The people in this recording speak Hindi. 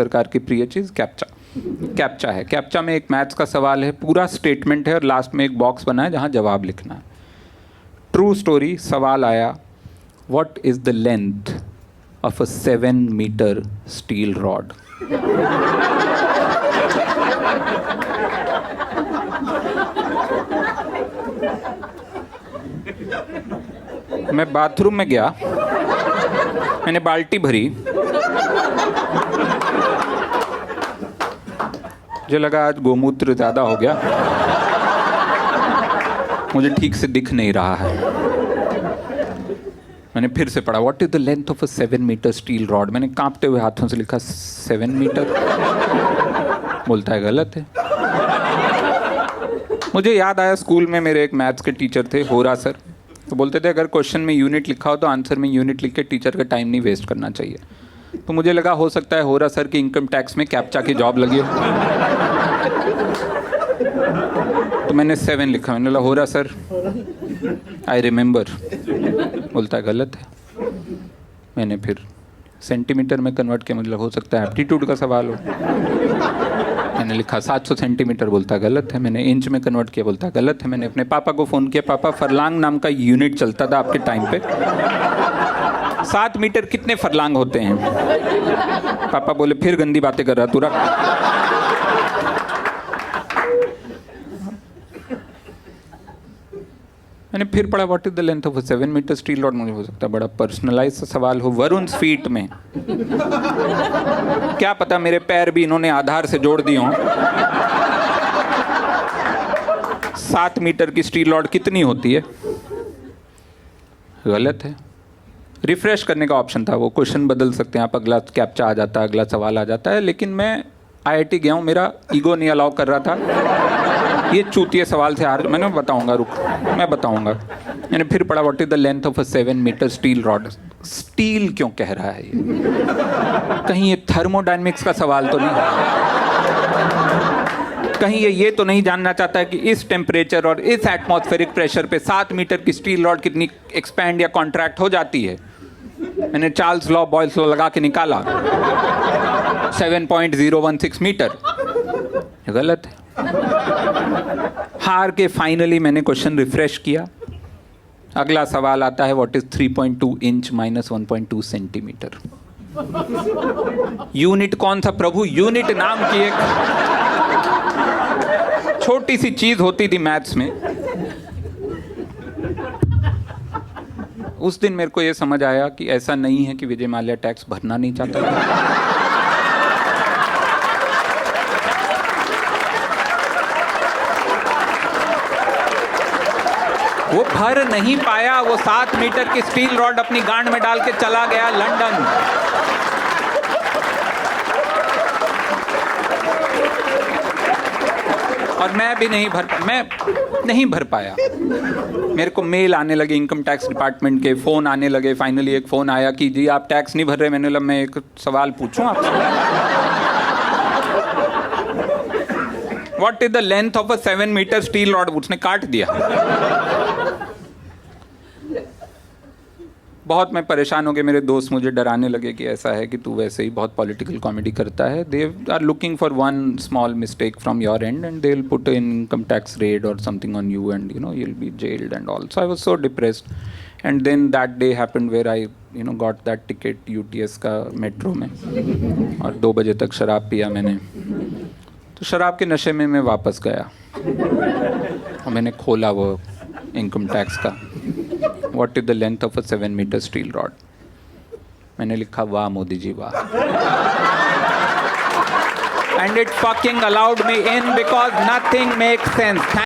सरकार की प्रिय चीज़ कैप्चा। कैप्चा है, कैप्चा में एक मैथ्स का सवाल है, पूरा स्टेटमेंट है और लास्ट में एक बॉक्स बना है जहाँ जवाब लिखना है। ट्रू स्टोरी, सवाल आया, what is the length of a 7 metre steel rod? मैं बाथरूम में गया, मैंने बाल्टी भरी, मुझे लगा आज गोमूत्र ज़्यादा हो गया, मुझे ठीक से दिख नहीं रहा है। मैंने फिर से पढ़ा, what is the length of a 7 metre steel rod. मैंने कांपते हुए हाथों से लिखा 7 मीटर। बोलता है गलत है। मुझे याद आया स्कूल में मेरे एक मैथ्स के टीचर थे, होरा सर। तो बोलते थे अगर क्वेश्चन में यूनिट लिखा हो तो आंसर में यूनिट लिख के टीचर का टाइम नहीं वेस्ट करना चाहिए। तो मुझे लगा हो सकता है होरा सर की इनकम टैक्स में कैप्चा की जॉब लगी हो। तो मैंने 7 लिखा। मैंने बोला होरा सर आई रिमेंबर। बोलता है गलत है। मैंने फिर सेंटीमीटर में कन्वर्ट किया, मुझे लगा हो सकता है एप्टीट्यूड का सवाल हो। मैंने लिखा 700 सेंटीमीटर। बोलता है गलत है। मैंने इंच में कन्वर्ट किया। बोलता है गलत है। मैंने अपने पापा को फ़ोन किया, पापा फरलांग नाम का यूनिट चलता था आपके टाइम पे, 7 मीटर कितने फरलांग होते हैं? पापा बोले फिर गंदी बातें कर रहा तू, रख। मैंने फिर पढ़ा, what is the length of a 7 metre steel rod. मुझे हो सकता है बड़ा पर्सनलाइज सवाल हो, वरुण फीट में। क्या पता मेरे पैर भी इन्होंने आधार से जोड़ दिए हों। 7 मीटर की स्टील रॉड कितनी होती है? गलत है। रिफ्रेश करने का ऑप्शन था, वो क्वेश्चन बदल सकते हैं आप, अगला कैप्चा आ जाता है, अगला सवाल आ जाता है। लेकिन मैं IIT गया हूँ, मेरा ईगो नहीं अलाउ कर रहा था। ये चूतिए सवाल से हार, मैंने बताऊंगा, रुक मैं बताऊंगा। मैंने फिर पढ़ा, what is the length of a 7 metre steel rod. Steel क्यों कह रहा है ये? कहीं ये थर्मोडायनेमिक्स का सवाल तो नहीं? कहीं ये तो नहीं जानना चाहता है कि इस टेम्परेचर और इस एटमॉस्फेरिक प्रेशर पे 7 मीटर की स्टील रॉड कितनी एक्सपैंड या कॉन्ट्रैक्ट हो जाती है? मैंने चार्ल्स लॉ, बॉयल्स लॉ लगा के निकाला, 7.016 मीटर। गलत है। हार के फाइनली मैंने क्वेश्चन रिफ्रेश किया। अगला सवाल आता है, what is 3.2 inch minus 1.2 centimetre. Unit कौन सा प्रभु? यूनिट नाम की एक छोटी सी चीज होती थी मैथ्स में। उस दिन मेरे को यह समझ आया कि ऐसा नहीं है कि विजय माल्या टैक्स भरना नहीं चाहता था। वो भर नहीं पाया। वो 7 मीटर की स्टील रॉड अपनी गांड में डाल के चला गया लंदन। और मैं नहीं भर पाया। मेरे को मेल आने लगे इनकम टैक्स डिपार्टमेंट के, फोन आने लगे। फाइनली एक फोन आया कि जी आप टैक्स नहीं भर रहे। मैंने बोला मैं एक सवाल पूछूं आपसे, what is the length of a 7 metre steel rod. उसने काट दिया। बहुत मैं परेशान हो गया। मेरे दोस्त मुझे डराने लगे कि ऐसा है कि तू वैसे ही बहुत पॉलिटिकल कॉमेडी करता है। They are looking for one small mistake from your end and they will put in income tax raid और something on you and you will be jailed and all. So I was so depressed and then that day happened where I got that ticket UTS का मेट्रो में, और 2 बजे तक शराब पिया मैंने। तो शराब के नशे में मैं वापस गया और मैंने खोला वो इनकम टैक्स का, what is the length of a 7 metre steel rod. मैंने लिखा वाह मोदी जी वाह, and it fucking allowed me in because nothing makes sense.